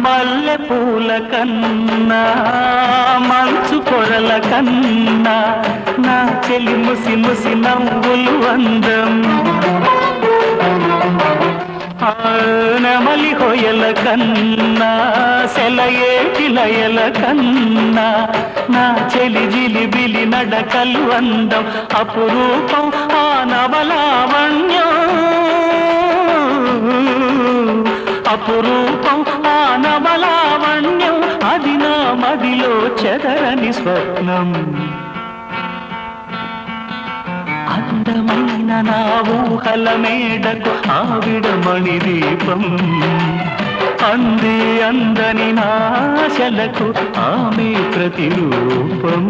మల్లె పూల కన్నా మంచు పొరల కన్నా నా చెలి ముసి ముసి నవ్వులు అందం నెమలి హొయల కన్నా సెలయేటి లయల కన్నా నా చెలి జిలిబిలి నడకలు అందం అపురూపం ఆ నవలావణ్యం అపురూపం ఆ నవలావణ్యం అది నా మదిలో చెదరని స్వప్నం అందమైన నా ఊహల మేడకు ఆవిడమణి దీపం అంది అందని నాశలకు ఆమె ప్రతిరూపం